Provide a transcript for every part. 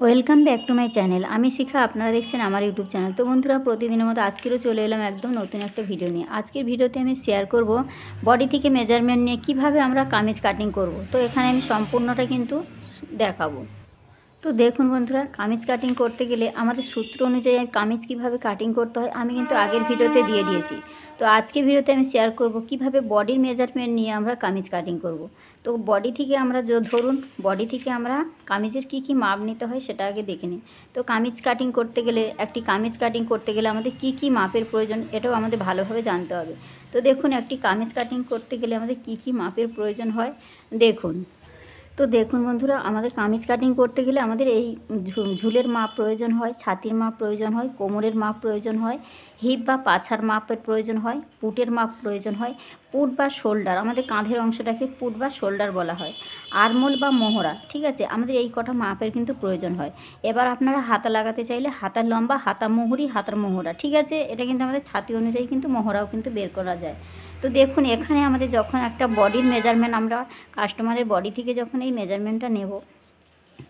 Welcome back to my channel. আমি শিখা, আপনারা দেখছেন আমার ইউটিউব চ্যানেল। তো বন্ধুরা, প্রতিদিনের মতো আজকেরও চলে এলাম একদম নতুন একটা ভিডিও নিয়ে। আজকের ভিডিওতে আমি শেয়ার করব বডি থেকে মেজারমেন্ট নিয়ে কিভাবে আমরা কামিজ কাটিং করব। তো এখানে আমি সম্পূর্ণটা কিন্তু দেখাবো। তো দেখুন বন্ধুরা, কামিজ কাটিং করতে গেলে আমাদের সূত্র অনুযায়ী কামিজ কিভাবে কাটিং করতে হয় আমি কিন্তু আগের ভিডিওতে দিয়ে দিয়েছি। তো আজকের ভিডিওতে আমি শেয়ার করব কিভাবে বডির মেজারমেন্ট নিয়ে আমরা কামিজ কাটিং করব। তো বডি থেকে আমরা ধরুন বডি থেকে আমরা কামিজের কি মাপ নিতে হয় সেটা আগে দেখে নিই। তো কামিজ কাটিং করতে গেলে কামিজ কাটিং করতে গেলে আমাদের কি মাপের প্রয়োজন এটাও আমাদের ভালোভাবে জানতে হবে। তো দেখুন, একটি কামিজ কাটিং করতে গেলে আমাদের কি মাপের প্রয়োজন হয় দেখুন। তো দেখুন বন্ধুরা, আমাদের কামিজ কাটিং করতে গেলে আমাদের এই ঝুলের মাপ প্রয়োজন হয়, ছাতির মাপ প্রয়োজন হয়, কোমরের মাপ প্রয়োজন হয়, হিপ বা পাছার মাপের প্রয়োজন হয়, পুটের মাপ প্রয়োজন হয়, পুট বা শোল্ডার, আমাদের কাঁধের অংশটাকে পুট বা শোল্ডার বলা হয়, আরমোল বা মোহরা, ঠিক আছে, আমাদের এই কটা মাপের কিন্তু প্রয়োজন হয়। এবার আপনারা হাতা লাগাতে চাইলে হাতার লম্বা, হাতা মুহুরি, হাতার মোহরা, ঠিক আছে, এটা কিন্তু আমাদের ছাতি অনুযায়ী কিন্তু মোহরাও কিন্তু বের করা যায়। তো দেখুন, এখানে আমাদের যখন একটা বডির মেজারমেন্ট আমরা কাস্টমারের বডি থেকে যখন এই মেজারমেন্টটা নেব,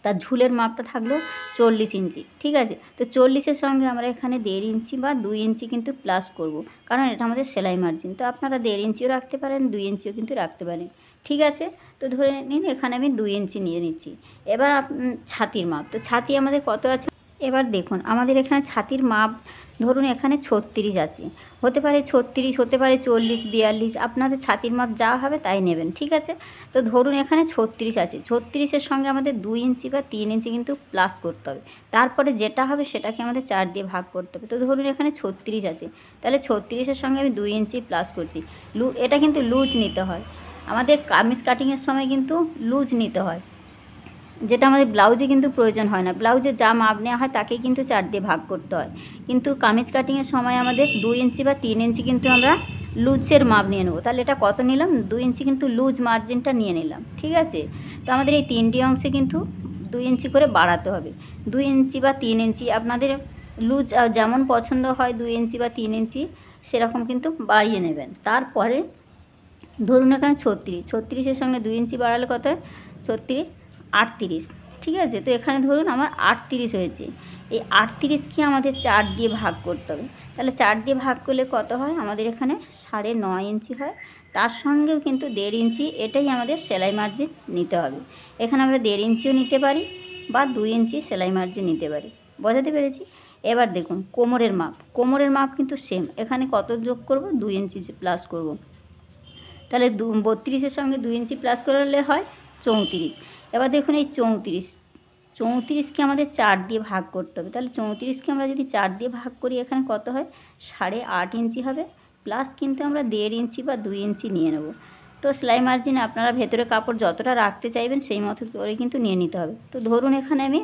তার ঝুলের মাপটা থাকলো 40 ইঞ্চি, ঠিক আছে। তো 40-এর সঙ্গে আমরা এখানে 1.5 ইঞ্চি বা 2 ইঞ্চি কিন্তু প্লাস করব, কারণ এটা আমাদের সেলাই মার্জিন। তো আপনারা 1.5 ইঞ্চিও রাখতে পারেন, 2 ইঞ্চিও কিন্তু রাখতে পারেন, ঠিক আছে। তো ধরে নিন এখানে আমি 2 ইঞ্চি নিয়ে নিচ্ছি। এবার ছাতির মাপ, তো ছাতি আমাদের কত আছে এবার দেখুন, আমাদের এখানে ছাতির মাপ ধরুন এখানে 36 আছে, হতে পারে 36, হতে পারে 40, 42, আপনাদের ছাতির মাপ যা হবে তাই নেবেন, ঠিক আছে। তো ধরুন এখানে 36 আছে, 36-এর সঙ্গে আমাদের 2 ইঞ্চি বা 3 ইঞ্চি কিন্তু প্লাস করতে হবে। তারপরে যেটা হবে সেটাকে আমাদের 4 দিয়ে ভাগ করতে হবে। তো ধরুন এখানে 36 আছে, তাহলে 36-এর সঙ্গে আমি 2 ইঞ্চি প্লাস করছি। এটা কিন্তু লুজ নিতে হয়, আমাদের কামিজ কাটিংয়ের সময় কিন্তু লুজ নিতে হয়, যেটা আমাদের ব্লাউজে কিন্তু প্রয়োজন হয় না। ব্লাউজে যা মাপ নেওয়া হয় তাকেই কিন্তু 4 দিয়ে ভাগ করতে হয়, কিন্তু কামিজ কাটিংয়ের সময় আমাদের 2 ইঞ্চি বা 3 ইঞ্চি কিন্তু আমরা লুজের মাপ নিয়ে নেবো। তাহলে এটা কত নিলাম, 2 ইঞ্চি কিন্তু লুজ মার্জিনটা নিয়ে নিলাম, ঠিক আছে। তো আমাদের এই 3টি অংশে কিন্তু 2 ইঞ্চি করে বাড়াতে হবে। 2 ইঞ্চি বা 3 ইঞ্চি আপনাদের লুজ যেমন পছন্দ হয়, 2 ইঞ্চি বা 3 ইঞ্চি সেরকম কিন্তু বাড়িয়ে নেবেন। তারপরে ধরুন এখানে 36-এর সঙ্গে 2 ইঞ্চি বাড়ালে কত হয়, 36, 38, ঠিক আছে। তো এখানে ধরুন আমার 38 হয়েছে, এই 38কে আমাদের 4 দিয়ে ভাগ করতে হবে। তাহলে 4 দিয়ে ভাগ করলে কত হয়, আমাদের এখানে 9.5 ইঞ্চি হয়। তার সঙ্গেও কিন্তু 1.5 ইঞ্চি, এটাই আমাদের সেলাই মার্জিন নিতে হবে। এখানে আমরা 1.5 ইঞ্চিও নিতে পারি বা 2 ইঞ্চি সেলাই মার্জিন নিতে পারি, বোঝাতে পেরেছি। এবার দেখুন কোমরের মাপ কিন্তু সেম, এখানে কত যোগ করব, 2 ইঞ্চি প্লাস করব। তাহলে 32-এর সঙ্গে 2 ইঞ্চি প্লাস করলে হয় 34। এবার দেখুন এই 34কে আমাদের 4 দিয়ে ভাগ করতে হবে। তাহলে 34কে আমরা যদি 4 দিয়ে ভাগ করি, এখানে কত হয়, 8.5 ইঞ্চি হবে, প্লাস কিন্তু আমরা 1.5 ইঞ্চি বা 2 ইঞ্চি নিয়ে নেব। তো সেলাই মার্জিনে আপনারা ভেতরে কাপড় যতটা রাখতে চাইবেন সেই মতো করে কিন্তু নিয়ে নিতে হবে। তো ধরুন এখানে আমি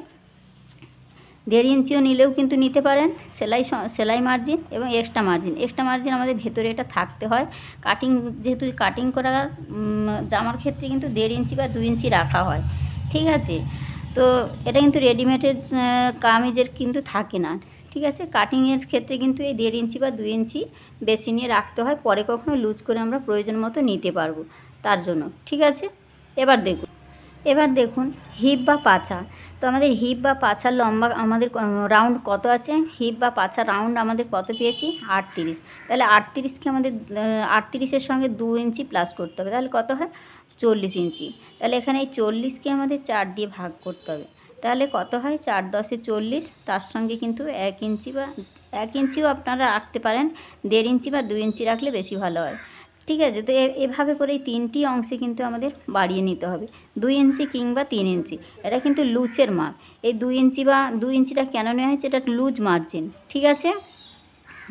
1.5 ইঞ্চিও নিলেও কিন্তু নিতে পারেন, সেলাই মার্জিন এবং এক্সট্রা মার্জিন আমাদের ভেতরে এটা থাকতে হয়। যেহেতু কাটিং করা জামার ক্ষেত্রে কিন্তু 1.5 ইঞ্চি বা 2 ইঞ্চি রাখা হয়, ঠিক আছে। তো এটা কিন্তু রেডিমেডের কামিজের কিন্তু থাকে না, ঠিক আছে। কাটিংয়ের ক্ষেত্রে কিন্তু এই 1.5 ইঞ্চি বা 2 ইঞ্চি বেশি নিয়ে রাখতে হয়, পরে কখনো লুজ করে আমরা প্রয়োজন মতো নিতে পারবো তার জন্য, ঠিক আছে। এবার দেখুন হিপ বা পাছা। তো আমাদের হিপ বা পাছার লম্বা আমাদের রাউন্ড কত আছে, হিপ বা পাছা রাউন্ড আমাদের কত পেয়েছি, 38। তাহলে 38কে আমাদের 38-এর সঙ্গে 2 ইঞ্চি প্লাস করতে হবে, তাহলে কত হয়, 40 ইঞ্চি। তাহলে এখানে এই 40কে আমাদের 4 দিয়ে ভাগ করতে হবে, তাহলে কত হয়, 4 10-এ 40, তার সঙ্গে কিন্তু 1 ইঞ্চি বা 1 ইঞ্চিও আপনারা রাখতে পারেন, 1.5 ইঞ্চি বা 2 ইঞ্চি রাখলে বেশি ভালো হয়, ঠিক আছে। তো এভাবে করে এই 3টি অংশে কিন্তু আমাদের বাড়িয়ে নিতে হবে, 2 ইঞ্চি কিংবা 3 ইঞ্চি, এটা কিন্তু লুচের মাপ। এই 2 ইঞ্চি বা 2 ইঞ্চিটা কেন নেওয়া হয়েছে, এটা লুজ মার্জিন, ঠিক আছে।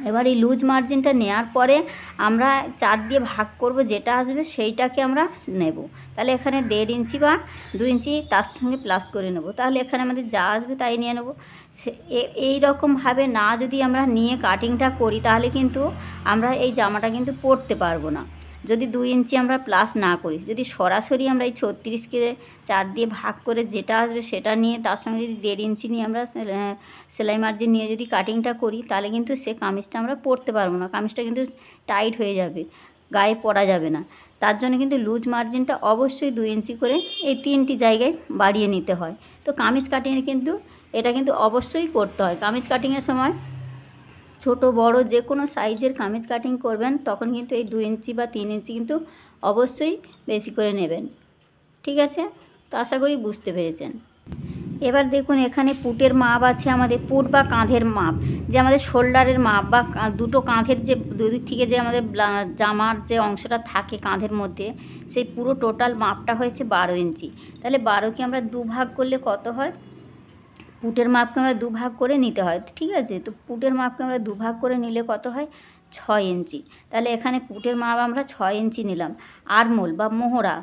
এবার এই লুজ মার্জিনটা নেওয়ার পরে আমরা 4 দিয়ে ভাগ করব, যেটা আসবে সেইটাকে আমরা নেব। তাহলে এখানে 1.5 ইঞ্চি বা 2 ইঞ্চি তার সঙ্গে প্লাস করে নেব, তাহলে এখানে আমাদের যা আসবে তাই নিয়ে নেব। এই রকমভাবে না যদি আমরা নিয়ে কাটিংটা করি, তাহলে কিন্তু আমরা এই জামাটা কিন্তু পরতে পারবো না, যদি 2 ইঞ্চি আমরা প্লাস না করি। যদি সরাসরি আমরা এই 36কে 4 দিয়ে ভাগ করে যেটা আসবে সেটা নিয়ে তার সঙ্গে যদি 1.5 ইঞ্চি নিয়ে আমরা সেলাই মার্জিন নিয়ে যদি কাটিংটা করি, তাহলে কিন্তু সে কামিজটা আমরা পরতে পারবো না, কামিজটা কিন্তু টাইট হয়ে যাবে, গায়ে পরা যাবে না। তার জন্য কিন্তু লুজ মার্জিনটা অবশ্যই 2 ইঞ্চি করে এই 3টি জায়গায় বাড়িয়ে নিতে হয়। তো কামিজ কাটিংয়ে কিন্তু এটা কিন্তু অবশ্যই করতে হয়। কামিজ কাটিংয়ের সময় ছোট বড় যে কোনো সাইজের কামিজ কাটিং করবেন তখন কিন্তু এই 2 ইঞ্চি বা 3 ইঞ্চি কিন্তু অবশ্যই বেশি করে নেবেন। ঠিক আছে, তো আশা করি বুঝতে পেরেছেন। এবার দেখুন এখানে পুটের মাপ আছে আমাদের, পুট বা কাঁধের মাপ, যে আমাদের শোল্ডারের মাপ বা দুটো কাঁধের যে দুদিক থেকে যে আমাদের জামার যে অংশটা থাকে কাঁধের মধ্যে, সেই পুরো টোটাল মাপটা হয়েছে 12 ইঞ্চি। তাহলে 12কে আমরা 2 ভাগ করলে কত হয়? পুটের মাপকে আমরা 2 ভাগ করে নিতে হয়, ঠিক আছে। তো পুটের মাপকে আমরা 2 ভাগ করে নিলে কত হয়? 6 ইঞ্চি। তাহলে এখানে পুটের মাপ আমরা 6 ইঞ্চি নিলাম। আরমোল বা মোহরা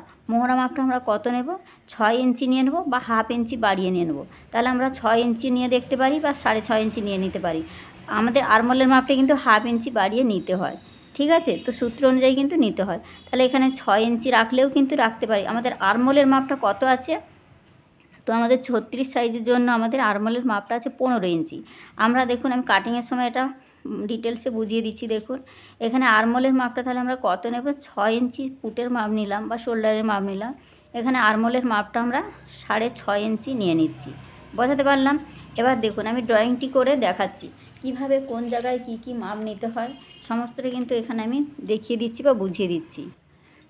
মাপটা আমরা কত নেব? 6 ইঞ্চি নিয়ে নেব বা হাফ ইঞ্চি বাড়িয়ে নিয়ে নেব। তাহলে আমরা 6 ইঞ্চি নিয়ে দেখতে পারি বা 6.5 ইঞ্চি নিয়ে নিতে পারি। আমাদের আরমোলের মাপটা কিন্তু হাফ ইঞ্চি বাড়িয়ে নিতে হয়, ঠিক আছে। তো সূত্র অনুযায়ী কিন্তু নিতে হয়। তাহলে এখানে 6 ইঞ্চি রাখলেও কিন্তু রাখতে পারি। আমাদের আরমোলের মাপটা কত আছে? তো আমাদের 36 সাইজের জন্য আমাদের আরমোলের মাপটা আছে 15 ইঞ্চি। আমরা দেখুন আমি কাটিংয়ের সময় এটা ডিটেলসে বুঝিয়ে দিচ্ছি। দেখুন এখানে আরমোলের মাপটা তাহলে আমরা কত নেব? 6 ইঞ্চি পুটের মাপ নিলাম বা শোল্ডারের মাপ নিলাম। এখানে আরমোলের মাপটা আমরা 6.5 ইঞ্চি নিয়ে নিচ্ছি। বোঝাতে পারলাম? এবার দেখুন আমি ড্রয়িংটি করে দেখাচ্ছি কিভাবে কোন জায়গায় কি মাপ নিতে হয়, সমস্তটা কিন্তু এখানে আমি দেখিয়ে দিচ্ছি বা বুঝিয়ে দিচ্ছি।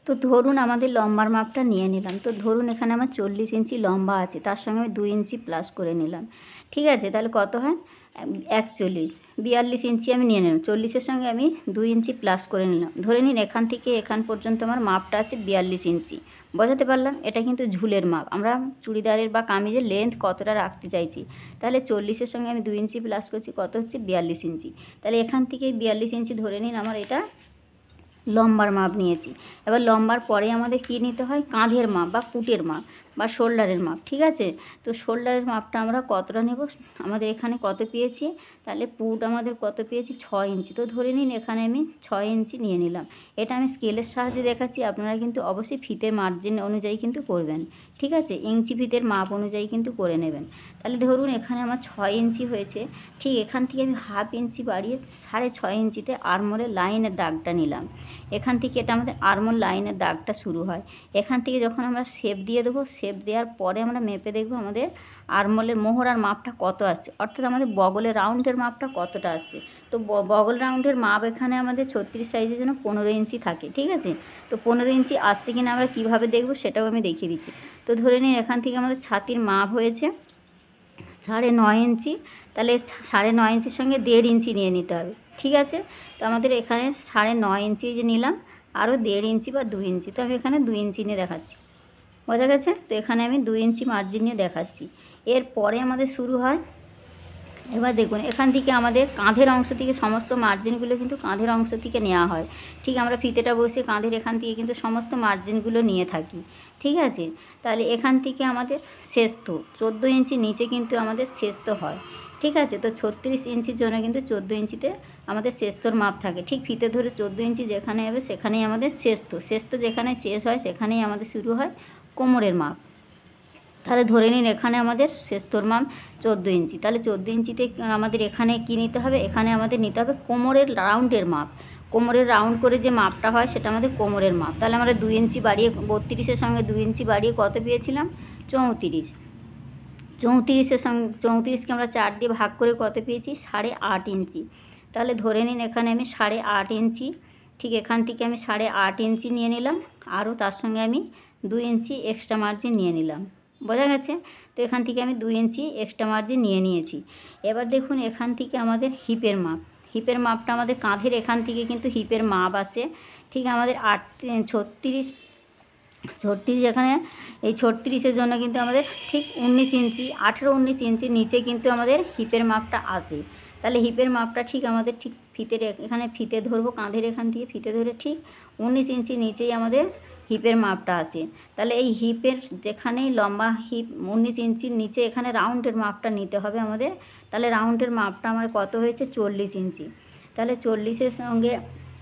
তো ধরুন আমাদের লম্বার মাপটা নিয়ে নিলাম। তো ধরুন এখানে আমার 40 ইঞ্চি লম্বা আছে, তার সঙ্গে আমি 2 ইঞ্চি প্লাস করে নিলাম, ঠিক আছে। তাহলে কত হয়? 41, 42 ইঞ্চি আমি নিয়ে নিলাম। 40-এর সঙ্গে আমি 2 ইঞ্চি প্লাস করে নিলাম। ধরে নিন এখান থেকে এখান পর্যন্ত আমার মাপটা আছে 42 ইঞ্চি। বোঝাতে পারলাম? এটা কিন্তু ঝুলের মাপ, আমরা চুড়িদারের বা কামিজের লেন্থ কতটা রাখতে চাইছি। তাহলে 40-এর সঙ্গে আমি 2 ইঞ্চি প্লাস করছি, কত হচ্ছে? 42 ইঞ্চি। তাহলে এখান থেকে 42 ইঞ্চি ধরে নিন আমার এটা লম্বার মাপ নিয়েছি। এবার লম্বার পরে আমাদের কী নিতে হয়? কাঁধের মাপ বা পুটের মাপ বা শোল্ডারের মাপ, ঠিক আছে। তো শোল্ডারের মাপটা আমরা কতটা নেব? আমাদের এখানে কত পেয়েছি? তাহলে পুট আমাদের কত পেয়েছি? 6 ইঞ্চি। তো ধরে নিন এখানে আমি 6 ইঞ্চি নিয়ে নিলাম। এটা আমি স্কেলের সাহায্যে দেখাচ্ছি, আপনারা কিন্তু অবশ্যই ফিতের মার্জিন অনুযায়ী কিন্তু করবেন, ঠিক আছে। ইঞ্চি ফিতের মাপ অনুযায়ী কিন্তু করে নেবেন। তাহলে ধরুন এখানে আমার 6 ইঞ্চি হয়েছে, ঠিক এখান থেকে আমি হাফ ইঞ্চি বাড়িয়ে 6.5 ইঞ্চিতে আরমোলের লাইনের দাগটা নিলাম। এখান থেকে এটা আমাদের আরমোল লাইনের দাগটা শুরু হয়। এখান থেকে যখন আমরা শেপ দিয়ে দেবো, শেপ দেওয়ার পরে আমরা মেপে দেখব আমাদের আরমোলের মোহরার মাপটা কত আসছে, অর্থাৎ আমাদের বগলের রাউন্ডের মাপটা কতটা আসছে। তো বগল রাউন্ডের মাপ এখানে আমাদের 36 সাইজের জন্য 15 ইঞ্চি থাকে, ঠিক আছে। তো 15 ইঞ্চি আসছে কিনা আমরা কীভাবে দেখব সেটাও আমি দেখিয়ে দিচ্ছি। তো ধরে নিন এখান থেকে আমাদের ছাতির মাপ হয়েছে 9.5 ইঞ্চি। তাহলে 9.5 ইঞ্চির সঙ্গে 1.5 ইঞ্চি নিয়ে নিতে হবে, ঠিক আছে। তো আমাদের এখানে 9.5 ইঞ্চি যে নিলাম, আরও 1.5 ইঞ্চি বা 2 ইঞ্চি, তো আমি এখানে 2 ইঞ্চি নিয়ে দেখাচ্ছি। বোঝা গেছে? তো এখানে আমি 2 ইঞ্চি মার্জিন নিয়ে দেখাচ্ছি। এরপরে আমাদের শুরু হয়, এবার দেখুন এখান থেকে আমাদের কাঁধের অংশ থেকে সমস্ত মার্জিনগুলো কিন্তু কাঁধের অংশ থেকে নেওয়া হয়, ঠিক আমরা ফিতেটা বসে কাঁধের এখান থেকে কিন্তু সমস্ত মার্জিনগুলো নিয়ে থাকি, ঠিক আছে। তাহলে এখান থেকে আমাদের শেষতো 14 ইঞ্চি নিচে কিন্তু আমাদের শেষতো হয়, ঠিক আছে। তো 36 ইঞ্চির জন্য কিন্তু 14 ইঞ্চিতে আমাদের শেষতোর মাপ থাকে, ঠিক ফিতে ধরে 14 ইঞ্চি যেখানে হবে সেখানেই আমাদের শেষতো যেখানে শেষ হয় সেখানেই আমাদের শুরু হয় কোমরের মাপ। তাহলে ধরে নিন এখানে আমাদের শেষতোর মাপ 14 ইঞ্চি। তাহলে 14 ইঞ্চিতে আমাদের এখানে কী নিতে হবে? এখানে আমাদের নিতে হবে কোমরের রাউন্ডের মাপ। কোমরের রাউন্ড করে যে মাপটা হয় সেটা আমাদের কোমরের মাপ। তাহলে আমরা 2 ইঞ্চি বাড়িয়ে 32-এর সঙ্গে 2 ইঞ্চি বাড়িয়ে কত পেয়েছিলাম? 34। 34-এর সঙ্গে 34কে আমরা 4 দিয়ে ভাগ করে কত পেয়েছি? 8.5 ইঞ্চি। তাহলে ধরে নিন এখানে আমি 8.5 ইঞ্চি, ঠিক এখান থেকে আমি 8.5 ইঞ্চি নিয়ে নিলাম, আরও তার সঙ্গে আমি 2 ইঞ্চি এক্সট্রা মার্জিন নিয়ে নিলাম। বোঝা গেছে? তো এখান থেকে আমি 2 ইঞ্চি এক্সট্রা মার্জিন নিয়ে নিয়েছি। এবার দেখুন এখান থেকে আমাদের হিপের মাপটা আমাদের কাঁধের এখান থেকে কিন্তু হিপের মাপ আসে, ঠিক আমাদের 36 এখানে এই 36-এর জন্য কিন্তু আমাদের ঠিক 19 ইঞ্চি 18-19 ইঞ্চির নিচে কিন্তু আমাদের হিপের মাপটা আসে। তাহলে হিপের মাপটা ঠিক আমাদের ঠিক ফিতের এখানে ফিতে ধরবো, কাঁধের এখান থেকে ফিতে ধরে ঠিক 19 ইঞ্চি নিচেই আমাদের হিপের মাপটা আসে। তাহলে এই হিপের যেখানেই লম্বা হিপ 19 ইঞ্চির নিচে এখানে রাউন্ডের মাপটা নিতে হবে আমাদের। তাহলে রাউন্ডের মাপটা আমার কত হয়েছে? 40 ইঞ্চি। তাহলে 40-এর সঙ্গে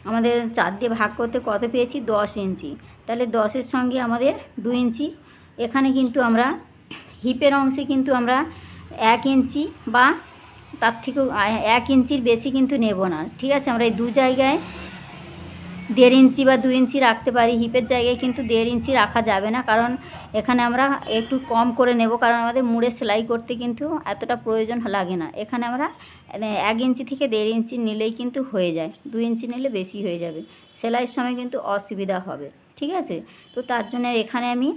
আমাদের 4 দিয়ে ভাগ করতে কত পেয়েছি? 10 ইঞ্চি। তাহলে 10-এর সঙ্গে আমাদের 2 ইঞ্চি, এখানে কিন্তু আমরা হিপের অংশে কিন্তু আমরা 1 ইঞ্চি বা তার থেকেও 1 ইঞ্চির বেশি কিন্তু নেব না, ঠিক আছে। আমরা এই 2 জায়গায় দেড় ইঞ্চি বা 2 ইঞ্চি রাখতে পারি। হিপের জায়গায় কিন্তু 1.5 ইঞ্চি রাখা যাবে না, কারণ এখানে আমরা একটু কম করে নেব, কারণ আমাদের মুড়ে সেলাই করতে কিন্তু এতটা প্রয়োজন লাগে না। এখানে আমরা 1 ইঞ্চি থেকে 1.5 ইঞ্চি নিলেই কিন্তু হয়ে যায়, 2 ইঞ্চি নিলে বেশি হয়ে যাবে, সেলাইয়ের সময় কিন্তু অসুবিধা হবে। ঠিক আছে, তো তার জন্য এখানে আমি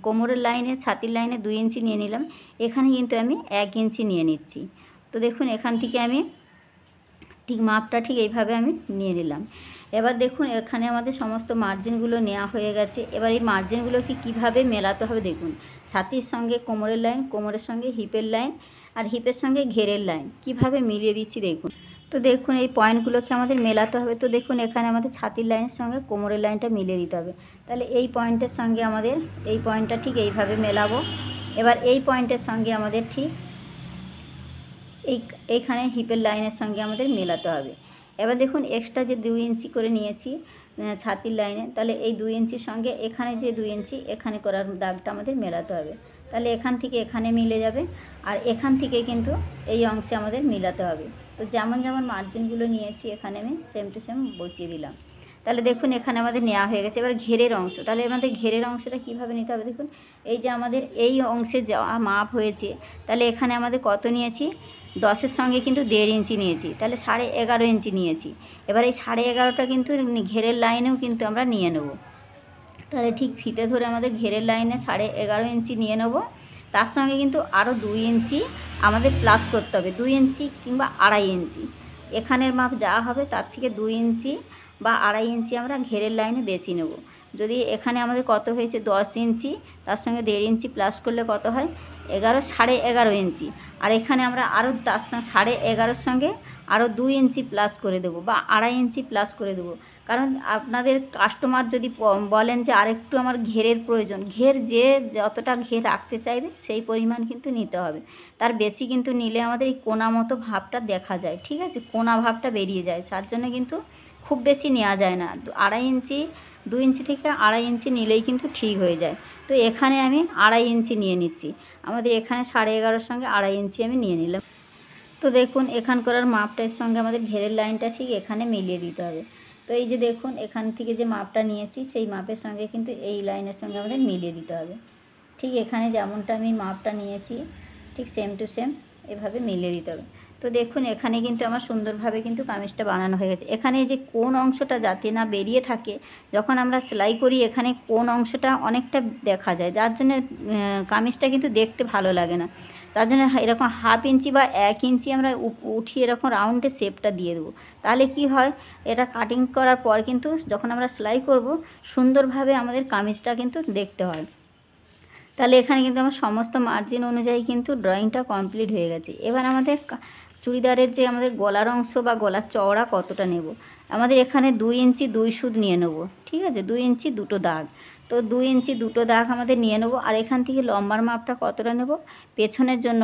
কোমরের লাইনে, ছাতির লাইনে 2 ইঞ্চি নিয়ে নিলাম, এখানে কিন্তু আমি 1 ইঞ্চি নিয়ে নিচ্ছি। তো দেখুন এখান থেকে আমি ঠিক মাপটা ঠিক এইভাবে আমি নিয়ে নিলাম। এবার দেখুন এখানে আমাদের সমস্ত মার্জিনগুলো নেওয়া হয়ে গেছে। এবার এই মার্জিনগুলোকে কীভাবে মেলাতে হবে দেখুন, ছাতির সঙ্গে কোমরের লাইন, কোমরের সঙ্গে হিপের লাইন, আর হিপের সঙ্গে ঘেরের লাইন কীভাবে মিলিয়ে দিচ্ছি দেখুন। তো দেখুন এই পয়েন্টগুলোকে আমাদের মেলাতে হবে। তো দেখুন এখানে আমাদের ছাতির লাইনের সঙ্গে কোমরের লাইনটা মিলিয়ে দিতে হবে। তাহলে এই পয়েন্টের সঙ্গে আমাদের এই পয়েন্টটা ঠিক এইভাবে মেলাবো। এবার এই পয়েন্টের সঙ্গে আমাদের ঠিক এইখানে হিপের লাইনের সঙ্গে আমাদের মেলাতে হবে। এবার দেখুন এক্সট্রা যে 2 ইঞ্চি করে নিয়েছি ছাতির লাইনে, তাহলে এই 2 ইঞ্চির সঙ্গে এখানে যে 2 ইঞ্চি এখানে করার দাগটা আমাদের মেলাতে হবে। তাহলে এখান থেকে এখানে মিলে যাবে, আর এখান থেকে কিন্তু এই অংশে আমাদের মিলাতে হবে। তো যেমন যেমন মার্জিনগুলো নিয়েছি এখানে আমি সেম টু সেম বসিয়ে দিলাম। তাহলে দেখুন এখানে আমাদের নেওয়া হয়ে গেছে। এবার ঘেরের অংশ, তাহলে আমাদের ঘেরের অংশটা কীভাবে নিতে হবে দেখুন, এই যে আমাদের এই অংশে যা মাপ হয়েছে, তাহলে এখানে আমাদের কত নিয়েছি, 10-এর সঙ্গে কিন্তু 1.5 ইঞ্চি নিয়েছি, তাহলে 11.5 ইঞ্চি নিয়েছি। এবার এই 11.5টা কিন্তু ঘেরের লাইনেও কিন্তু আমরা নিয়ে নেব। তাহলে ঠিক ফিতে ধরে আমাদের ঘেরের লাইনে 11.5 ইঞ্চি নিয়ে নেব, তার সঙ্গে কিন্তু আরও 2 ইঞ্চি আমাদের প্লাস করতে হবে, 2 ইঞ্চি কিংবা 2.5 ইঞ্চি। এখানের মাপ যা হবে তার থেকে 2 ইঞ্চি বা 2.5 ইঞ্চি আমরা ঘেরের লাইনে বেশি নেব। যদি এখানে আমাদের কত হয়েছে 10 ইঞ্চি, তার সঙ্গে 1.5 ইঞ্চি প্লাস করলে কত হয় 11.5 ইঞ্চি। আর এখানে আমরা আরও তার সঙ্গে 11.5-এর সঙ্গে আরও 2 ইঞ্চি প্লাস করে দেবো বা 2.5 ইঞ্চি প্লাস করে দেবো। কারণ আপনাদের কাস্টমার যদি বলেন যে আরেকটু আমার ঘেরের প্রয়োজন, ঘের যে যতটা ঘের রাখতে চাইবে সেই পরিমাণ কিন্তু নিতে হবে, তার বেশি কিন্তু নিলে আমাদের এই কোনা মতো ভাবটা দেখা যায়। ঠিক আছে, কোনা ভাবটা বেরিয়ে যায়, তার জন্য কিন্তু খুব বেশি নেওয়া যায় না, 2.5 ইঞ্চি, 2 ইঞ্চি থেকে 2.5 ইঞ্চি নিলেই কিন্তু ঠিক হয়ে যায়। তো এখানে আমি 2.5 ইঞ্চি নিয়ে নিচ্ছি, আমাদের এখানে 11.5-এর সঙ্গে 2.5 ইঞ্চি আমি নিয়ে নিলাম। তো দেখুন এখানকার মাপটার সঙ্গে আমাদের ঘেরের লাইনটা ঠিক এখানে মিলিয়ে দিতে হবে। তো এই যে দেখুন এখান থেকে যে মাপটা নিয়েছি সেই মাপের সঙ্গে কিন্তু এই লাইনের সঙ্গে আমাদের মিলিয়ে দিতে হবে। ঠিক এখানে যেমনটা আমি মাপটা নিয়েছি ঠিক সেম টু সেম এভাবে মিলিয়ে দিতে হবে। তো দেখুন এখানে কিন্তু আমার সুন্দরভাবে কিন্তু কামিজটা বানানো হয়ে গেছে। এখানে যে কোন অংশটা যাতে না বেরিয়ে থাকে, যখন আমরা সেলাই করি এখানে কোন অংশটা অনেকটা দেখা যায়, যার জন্য কামিজটা কিন্তু দেখতে ভালো লাগে না। তার জন্য এরকম 1/2 ইঞ্চি বা 1 ইঞ্চি আমরা উঠিয়ে এরকম রাউন্ডে শেপটা দিয়ে দেবো। তাহলে কি হয়, এটা কাটিং করার পর কিন্তু যখন আমরা সেলাই করব সুন্দরভাবে আমাদের কামিজটা কিন্তু দেখতে হয়। তাহলে এখানে কিন্তু আমার সমস্ত মার্জিন অনুযায়ী কিন্তু ড্রয়িংটা কমপ্লিট হয়ে গেছে। এবার আমাদের চুড়িদারের যে আমাদের গলার অংশ বা গলার চওড়া কতটা নেব, আমাদের এখানে 2 ইঞ্চি 2 সুত নিয়ে নেব। ঠিক আছে, 2 ইঞ্চি 2টো দাগ, তো 2 ইঞ্চি 2টো দাগ আমাদের নিয়ে নেব। আর এখান থেকে লম্বার মাপটা কতটা নেব, পেছনের জন্য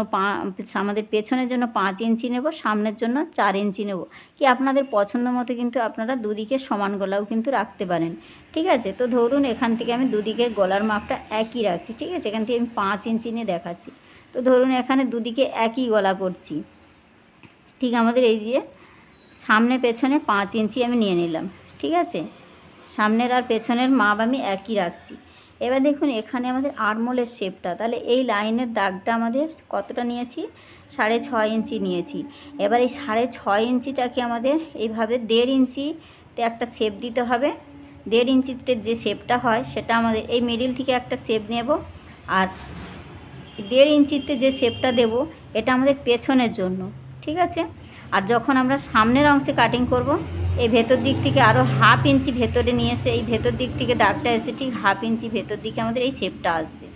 আমাদের পেছনের জন্য 5 ইঞ্চি নেব, সামনের জন্য 4 ইঞ্চি নেব। কি আপনাদের পছন্দ মতো কিন্তু আপনারা দুদিকে সমান গলাও কিন্তু রাখতে পারেন। ঠিক আছে, তো ধরুন এখান থেকে আমি দুদিকের গলার মাপটা একই রাখছি। ঠিক আছে, এখান থেকে আমি 5 ইঞ্চি নিয়ে দেখাচ্ছি। তো ধরুন এখানে দুদিকে একই গলা করছি। ঠিক আমাদের এই যে সামনে পেছনে 5 ইঞ্চি আমি নিয়ে নিলাম। ঠিক আছে, সামনের আর পেছনের মাপ আমি একই রাখছি। এবার দেখুন এখানে আমাদের আরমোলের শেপটা, তাহলে এই লাইনের দাগটা আমাদের কতটা নিয়েছি, 6.5 ইঞ্চি নিয়েছি। এবার এই 6.5 ইঞ্চিটাকে আমাদের এইভাবে 1.5 ইঞ্চিতে একটা শেপ দিতে হবে। 1.5 ইঞ্চিতে যে শেপটা হয় সেটা আমাদের এই মিডিল থেকে একটা শেপ নেব, আর 1.5 ইঞ্চিতে যে শেপটা দেব এটা আমাদের পেছনের জন্য। ঠিক আছে, আর যখন আমরা সামনের অংশে কাটিং করব, এই ভেতর দিক থেকে আরও 1/2 ইঞ্চি ভেতরে নিয়ে এসে এই ভেতর দিক থেকে দাগটা এসে ঠিক 1/2 ইঞ্চি ভেতর দিকে আমাদের এই শেপটা আসবে।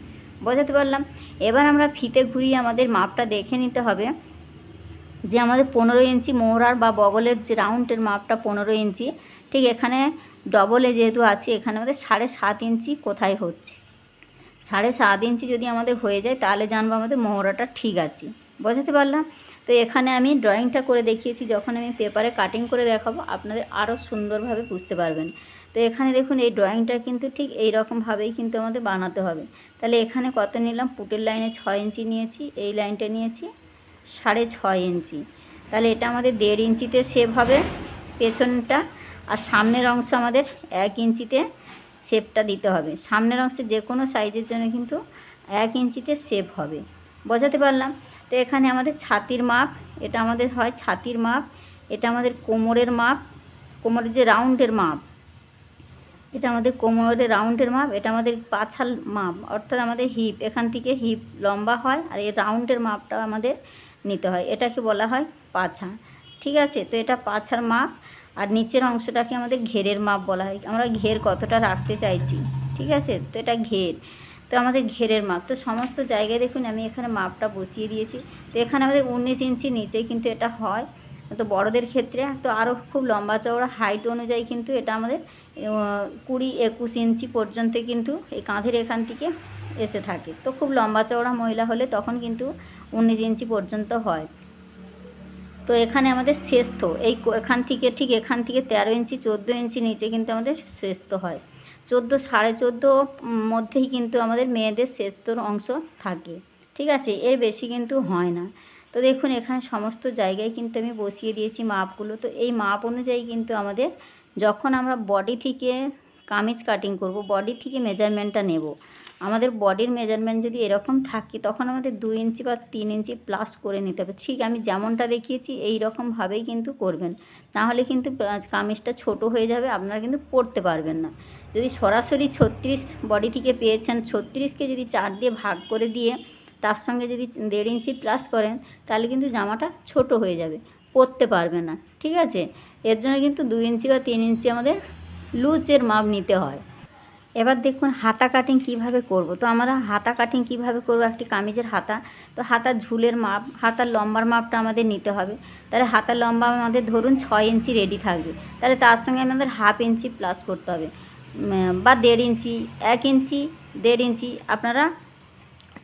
বোঝাতে পারলাম? এবার আমরা ফিতে ঘুরিয়ে আমাদের মাপটা দেখে নিতে হবে যে আমাদের 15 ইঞ্চি মোহরার বা বগলের যে রাউন্ডের মাপটা 15 ইঞ্চি, ঠিক এখানে ডবলে যেহেতু আছে এখানে আমাদের 7.5 ইঞ্চি কোথায় হচ্ছে। 7.5 ইঞ্চি যদি আমাদের হয়ে যায় তাহলে জানবো আমাদের মোহরাটা ঠিক আছে। বোঝাতে পারলাম? তো এখানে আমি ড্রয়িংটা করে দেখিয়েছি, যখন আমি পেপারে কাটিং করে দেখাবো আপনাদের আরও সুন্দরভাবে বুঝতে পারবেন। তো এখানে দেখুন এই ড্রয়িংটা কিন্তু ঠিক এই রকমভাবেই কিন্তু আমাদের বানাতে হবে। তাহলে এখানে কত নিলাম, পুটের লাইনে 6 ইঞ্চি নিয়েছি, এই লাইনটা নিয়েছি 6.5 ইঞ্চি। তাহলে এটা আমাদের 1.5 ইঞ্চিতে শেপ হবে পেছনটা, আর সামনের অংশ আমাদের 1 ইঞ্চিতে শেপটা দিতে হবে। সামনের অংশে যে কোনো সাইজের জন্য কিন্তু 1 ইঞ্চিতে শেপ হবে। বোঝাতে পারলাম? তো এখানে আমাদের ছাতির মাপ, এটা আমাদের হয় ছাতির মাপ, এটা আমাদের কোমরের মাপ, কোমরের যে রাউন্ডের মাপ, এটা আমাদের কোমরের রাউন্ডের মাপ, এটা আমাদের পাছার মাপ, অর্থাৎ আমাদের হিপ, এখান থেকে হিপ লম্বা হয় আর এই রাউন্ডের মাপটা আমাদের নিতে হয়, এটাকে বলা হয় পাছা। ঠিক আছে, তো এটা পাছার মাপ। আর নিচের অংশটাকে আমাদের ঘেরের মাপ বলা হয়, আমরা ঘের কতটা রাখতে চাইছি। ঠিক আছে, তো এটা ঘের, তো আমাদের ঘেরের মাপ। তো সমস্ত জায়গায় দেখুন আমি এখানে মাপটা বসিয়ে দিয়েছি। তো এখানে আমাদের 19 ইঞ্চি নিচে কিন্তু এটা হয়। তো বড়দের ক্ষেত্রে তো আরও খুব লম্বা চওড়া হাইট অনুযায়ী কিন্তু এটা আমাদের 20-21 ইঞ্চি পর্যন্ত কিন্তু এই কাঁধের এখান থেকে এসে থাকে। তো খুব লম্বা চওড়া মহিলা হলে তখন কিন্তু 19 ইঞ্চি পর্যন্ত হয়। তো এখানে আমাদের শেষতো এই এখান থেকে ঠিক এখান থেকে 13 ইঞ্চি 14 ইঞ্চি নিচে কিন্তু আমাদের শেষতো হয়। 14 14.5 মধ্যেই কিন্তু আমাদের মেয়েদের শেষতোর অংশ থাকে। ঠিক আছে, এর বেশি কিন্তু হয় না। তো দেখুন এখানে সমস্ত জায়গায় কিন্তু আমি বসিয়ে দিয়েছি মাপগুলো। তো এই মাপ অনুযায়ী কিন্তু আমাদের যখন আমরা বডি থেকে কামিজ কাটিং করব, বডি থেকে মেজারমেন্টটা নেব, আমাদের বডির মেজারমেন্ট যদি এরকম থাকে তখন আমাদের 2 ইঞ্চি বা 3 ইঞ্চি প্লাস করে নিতে হবে। ঠিক আমি যেমনটা দেখিয়েছি এই রকমভাবেই কিন্তু করবেন, নাহলে কিন্তু কামিজটা ছোট হয়ে যাবে, আপনারা কিন্তু পরতে পারবেন না। যদি সরাসরি 36 বডি থেকে পেয়েছেন, 36কে যদি 4 দিয়ে ভাগ করে দিয়ে তার সঙ্গে যদি 1.5 ইঞ্চি প্লাস করেন তাহলে কিন্তু জামাটা ছোট হয়ে যাবে, পরতে পারবে না। ঠিক আছে, এর জন্য কিন্তু 2 ইঞ্চি বা 3 ইঞ্চি আমাদের লুজের মাপ নিতে হয়। এবার দেখুন হাতা কাটিং কিভাবে করব। তো আমরা হাতা কাটিং কিভাবে করব, একটি কামিজের হাতা, তো হাতার ঝুলের মাপ, হাতার লম্বার মাপটা আমাদের নিতে হবে। তাহলে হাতার লম্বা আমাদের ধরুন 6 ইঞ্চি রেডি থাকবে, তাহলে তার সঙ্গে আমাদের 1/2 ইঞ্চি প্লাস করতে হবে, বা 1.5 ইঞ্চি, 1 ইঞ্চি, 1.5 ইঞ্চি, আপনারা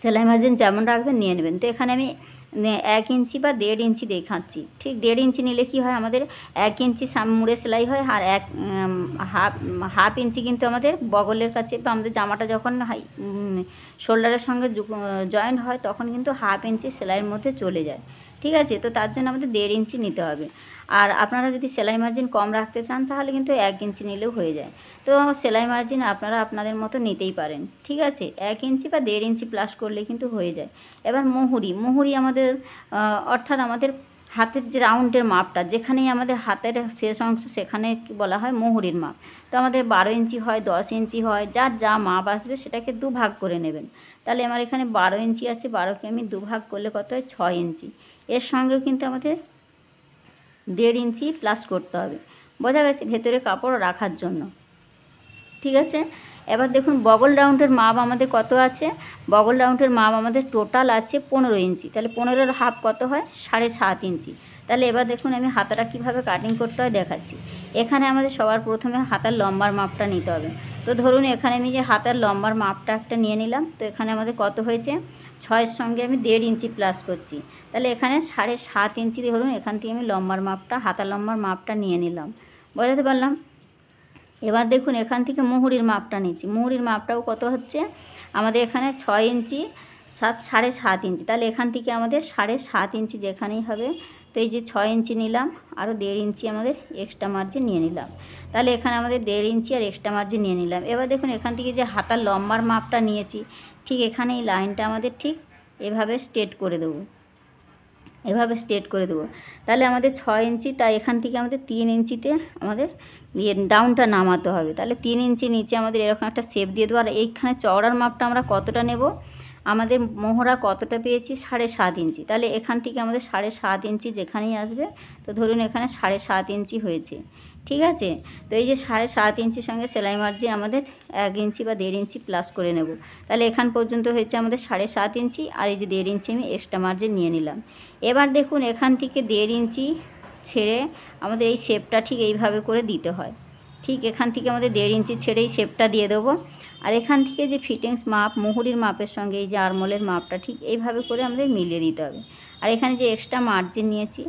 সেলাই মার্জিন যেমন রাখবেন নিয়ে নেবেন। তো এখানে আমি 1 ইঞ্চি বা 1.5 ইঞ্চি দেখাচ্ছি। ঠিক 1.5 ইঞ্চি নিলে কি হয়, আমাদের 1 ইঞ্চি মুড়ে সেলাই হয়, আর হাফ ইঞ্চি কিন্তু আমাদের বগলের কাছে, বা আমাদের জামাটা যখন শোল্ডারের সঙ্গে জয়েন্ট হয় তখন কিন্তু 1/2 ইঞ্চি সেলাইয়ের মধ্যে চলে যায়। ঠিক আছে, তো তার জন্য আমাদের 1.5 ইঞ্চি নিতে হবে। আর আপনারা যদি সেলাই মার্জিন কম রাখতে চান তাহলে কিন্তু 1 ইঞ্চি নিলেও হয়ে যায়। তো সেলাই মার্জিন আপনারা আপনাদের মতো নিতেই পারেন। ঠিক আছে, 1 ইঞ্চি বা 1.5 ইঞ্চি প্লাস করলে কিন্তু হয়ে যায়। এবার মুহুরি আমাদের অর্থাৎ আমাদের হাতের যে রাউন্ডের মাপটা, যেখানেই আমাদের হাতের শেষ অংশ সেখানে বলা হয় মুহুরির মাপ। তো আমাদের 12 ইঞ্চি হয়, 10 ইঞ্চি হয়, যার যা মাপ আসবে সেটাকে 2 ভাগ করে নেবেন। তাহলে আমার এখানে 12 ইঞ্চি আছে, 12কে আমি 2 ভাগ করলে কত হয়, 6 ইঞ্চি। এর সঙ্গেও কিন্তু আমাদের 1.5 ইঞ্চি প্লাস করতে হবে, বোঝা গেছে, ভেতরে কাপড় রাখার জন্য। ঠিক আছে, এবার দেখুন বগল রাউন্ডের মাপ আমাদের কত আছে। বগল রাউন্ডের মাপ আমাদের টোটাল আছে 15 ইঞ্চি, তাহলে 15-এর হাফ কত হয়, 7.5 ইঞ্চি। তাহলে এবার দেখুন আমি হাতাটা কীভাবে কাটিং করতে হয় দেখাচ্ছি। এখানে আমাদের সবার প্রথমে হাতার লম্বার মাপটা নিতে হবে। তো ধরুন এখানে আমি যে হাতার লম্বার মাপটা একটা নিয়ে নিলাম, তো এখানে আমাদের কত হয়েছে, 6-এর সঙ্গে আমি 1.5 ইঞ্চি প্লাস করছি, তাহলে এখানে 7.5 ইঞ্চি ধরুন এখান থেকে আমি লম্বার মাপটা, হাতার লম্বার মাপটা নিয়ে নিলাম, বোঝাতে পারলাম। এবার দেখুন এখান থেকে মুহুরির মাপটা নিচ্ছি, মুহুরির মাপটাও কত হচ্ছে আমাদের এখানে 6 ইঞ্চি 7.5 ইঞ্চি, তাহলে এখান থেকে আমাদের 7.5 ইঞ্চি যেখানেই হবে। তো এই যে 6 ইঞ্চি নিলাম, আরও 1.5 ইঞ্চি আমাদের এক্সট্রা মার্জিন নিয়ে নিলাম, তাহলে এখানে আমাদের 1.5 ইঞ্চি আর এক্সট্রা মার্জিন নিয়ে নিলাম। এবার দেখুন এখান থেকে যে হাতার লম্বার মাপটা নিয়েছি, ঠিক এখানে এই লাইনটা আমাদের ঠিক এভাবে স্ট্রেট করে দেবো, এভাবে স্ট্রেট করে দেবো। তাহলে আমাদের 6 ইঞ্চি, তাই এখান থেকে আমাদের 3 ইঞ্চিতে আমাদের ডাউনটা নামাতে হবে। তাহলে 3 ইঞ্চি নিচে আমাদের এরকম একটা শেপ দিয়ে দেবো। আর এইখানে চওড়ার মাপটা আমরা কতটা নেব, আমাদের মোহরা কতটা পেয়েছি, 7.5 ইঞ্চি, তাহলে এখান থেকে আমাদের 7.5 ইঞ্চি যেখানেই আসবে, তো ধরুন এখানে 7.5 ইঞ্চি হয়েছে। ঠিক আছে, তো এই যে 7.5 ইঞ্চির সঙ্গে সেলাই মার্জিন আমাদের 1 ইঞ্চি বা 1.5 ইঞ্চি প্লাস করে নেব। তাহলে এখান পর্যন্ত হয়েছে আমাদের 7.5 ইঞ্চি, আর এই যে 1.5 ইঞ্চি আমি এক্সট্রা মার্জিন নিয়ে নিলাম। এবার দেখুন এখান থেকে 1.5 ইঞ্চি ছেড়ে আমাদের এই শেপটা ঠিক এইভাবে করে দিতে হয়। ঠিক এখান থেকে আমাদের 1.5 ইঞ্চি ছেড়ে এই শেপটা দিয়ে দেবো। আর এখান থেকে যে ফিটিংস মাপ, মুহুরির মাপের সঙ্গে এই যে আরমোলের মাপটা ঠিক এইভাবে করে আমাদের মিলিয়ে দিতে হবে। আর এখানে যে এক্সট্রা মার্জিন নিয়েছি,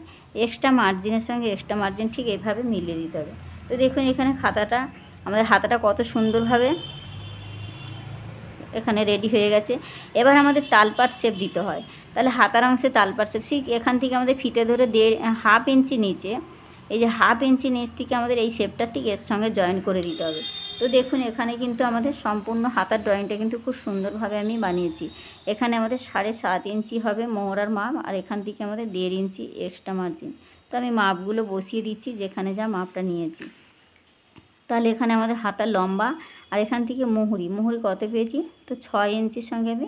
এক্সট্রা মার্জিনের সঙ্গে এক্সট্রা মার্জিন ঠিক এইভাবে মিলিয়ে দিতে হবে। তো দেখুন এখানে খাতাটা, আমাদের হাতাটা কত সুন্দরভাবে এখানে রেডি হয়ে গেছে। এবার আমাদের তালপাট শেপ দিতে হয়, তাহলে হাতার অংশে তালপাট শেপ, ঠিক এখান থেকে আমাদের ফিতে ধরে 1/2 ইঞ্চি নিচে এই যে 1/2 ইঞ্চি নিচ থেকে আমাদের এই শেপটা ঠিক এর সঙ্গে জয়েন করে দিতে হবে। তো দেখুন এখানে কিন্তু আমাদের সম্পূর্ণ হাতার ড্রয়িংটা কিন্তু খুব সুন্দরভাবে আমি বানিয়েছি। এখানে আমাদের 7.5 ইঞ্চি হবে মোহরার মাপ, আর এখান থেকে আমাদের 1.5 ইঞ্চি এক্সট্রা মার্জিন। তো আমি মাপগুলো বসিয়ে দিচ্ছি যেখানে যা মাপটা নিয়েছি। তাহলে এখানে আমাদের হাতার লম্বা, আর এখান থেকে মুহুরি কত পেয়েছি, তো 6 ইঞ্চির সঙ্গে আমি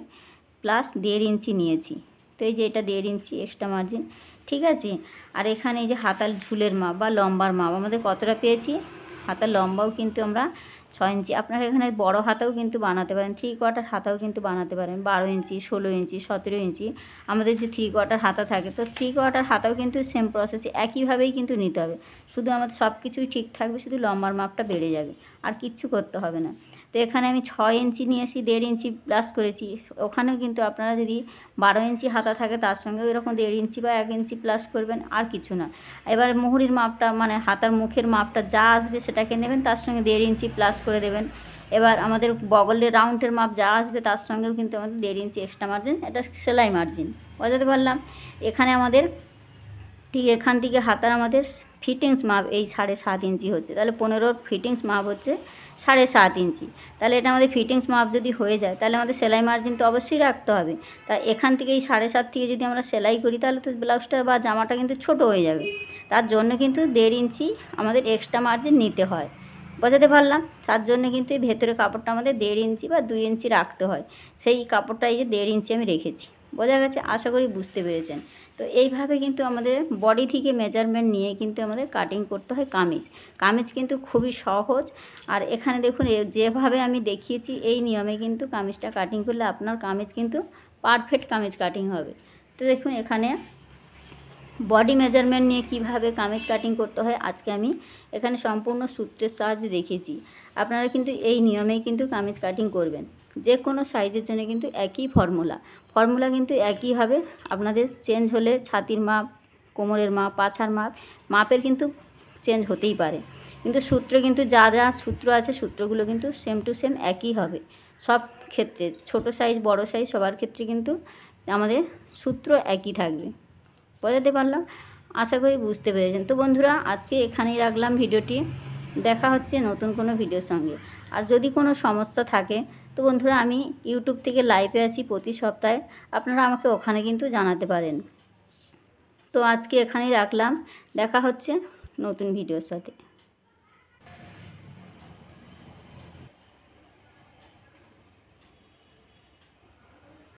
প্লাস 1.5 ইঞ্চি নিয়েছি। তো এই যে এটা 1.5 ইঞ্চি এক্সট্রা মার্জিন, ঠিক আছে। আর এখানে এই যে হাতার ঝুলের মাপ বা লম্বার মাপ আমাদের কতটা পেয়েছি, হাতার লম্বাও কিন্তু আমরা 6 ইঞ্চি। আপনারা এখানে বড় হাতাও কিন্তু বানাতে পারেন, 3/4 হাতাও কিন্তু বানাতে পারেন, 12 ইঞ্চি, 16 ইঞ্চি, 17 ইঞ্চি আমাদের যে 3/4 হাতা থাকে। তো 3/4 হাতাও কিন্তু সেম প্রসেসে একইভাবেই কিন্তু নিতে হবে। শুধু আমাদের সব কিছুই ঠিক থাকবে, শুধু লম্বার মাপটা বেড়ে যাবে, আর কিচ্ছু করতে হবে না। তো এখানে আমি 6 ইঞ্চি নিয়েছি, 1.5 ইঞ্চি প্লাস করেছি। ওখানেও কিন্তু আপনারা যদি 12 ইঞ্চি হাতা থাকে তার সঙ্গে এরকম 1.5 ইঞ্চি বা 1 ইঞ্চি প্লাস করবেন, আর কিছু না। এবার মুহুরির মাপটা মানে হাতার মুখের মাপটা যা আসবে সেটাকে নেবেন, তার সঙ্গে 1.5 ইঞ্চি প্লাস করে দেবেন। এবার আমাদের বগলের রাউন্ডের মাপ যা আসবে তার সঙ্গেও কিন্তু আমাদের 1.5 ইঞ্চি এক্সট্রা মার্জিন, এটা সেলাই মার্জিন, বোঝাতে পারলাম। এখানে আমাদের ঠিক এখান থেকে হাতার আমাদের ফিটিংস মাপ এই 7.5 ইঞ্চি হচ্ছে, তাহলে 15 ফিটিংস মাপ হচ্ছে 7.5 ইঞ্চি। তাহলে এটা আমাদের ফিটিংস মাপ যদি হয়ে যায় তাহলে আমাদের সেলাই মার্জিন তো অবশ্যই রাখতে হবে। তা এখান থেকে এই 7.5 থেকে যদি আমরা সেলাই করি তাহলে তো ব্লাউজটা বা জামাটা কিন্তু ছোট হয়ে যাবে। তার জন্য কিন্তু 1.5 ইঞ্চি আমাদের এক্সট্রা মার্জিন নিতে হয়, বোঝাতে পারলাম। তার জন্য কিন্তু এই ভেতরে কাপড়টা আমাদের 1.5 ইঞ্চি বা 2 ইঞ্চি রাখতে হয়। সেই কাপড়টা এই যে 1.5 ইঞ্চি আমি রেখেছি, বোঝা গেছে, আশা করি বুঝতে পেরেছেন। তো এইভাবে কিন্তু আমাদের বডি থেকে মেজারমেন্ট নিয়ে কিন্তু আমাদের কাটিং করতে হয় কামিজ কিন্তু খুবই সহজ। আর এখানে দেখুন যেভাবে আমি দেখিয়েছি এই নিয়মে কিন্তু কামিজটা কাটিং করলে আপনার কামিজ কিন্তু পারফেক্ট কামিজ কাটিং হবে। তো দেখুন এখানে বডি মেজারমেন্ট নিয়ে কিভাবে কামিজ কাটিং করতে হয় আজকে আমি এখানে সম্পূর্ণ সূত্রের সাহায্যে দেখিয়েছি। আপনারা কিন্তু এই নিয়মেই কিন্তু কামিজ কাটিং করবেন। যে কোনো সাইজের জন্য কিন্তু একই ফর্মুলা কিন্তু একই হবে। আপনাদের চেঞ্জ হলে ছাতির মাপ, কোমরের মাপ, পাছার মাপের কিন্তু চেঞ্জ হতেই পারে, কিন্তু সূত্র কিন্তু যা সূত্র আছে সূত্রগুলো কিন্তু সেম টু সেম একই হবে সব ক্ষেত্রে। ছোট সাইজ বড় সাইজ সবার ক্ষেত্রে কিন্তু আমাদের সূত্র একই থাকবে, বোঝাতে পারলাম, আশা করি বুঝতে পেরেছেন। তো বন্ধুরা আজকে এখানেই রাখলাম ভিডিওটি, দেখা হচ্ছে নতুন কোনো ভিডিওর সঙ্গে। আর যদি কোনো সমস্যা থাকে তো বন্ধুরা আমি ইউটিউব থেকে লাইভে আছি প্রতি সপ্তাহে, আপনারা আমাকে ওখানে কিন্তু জানাতে পারেন। তো আজকে এখানেই রাখলাম, দেখা হচ্ছে নতুন ভিডিওর সাথে।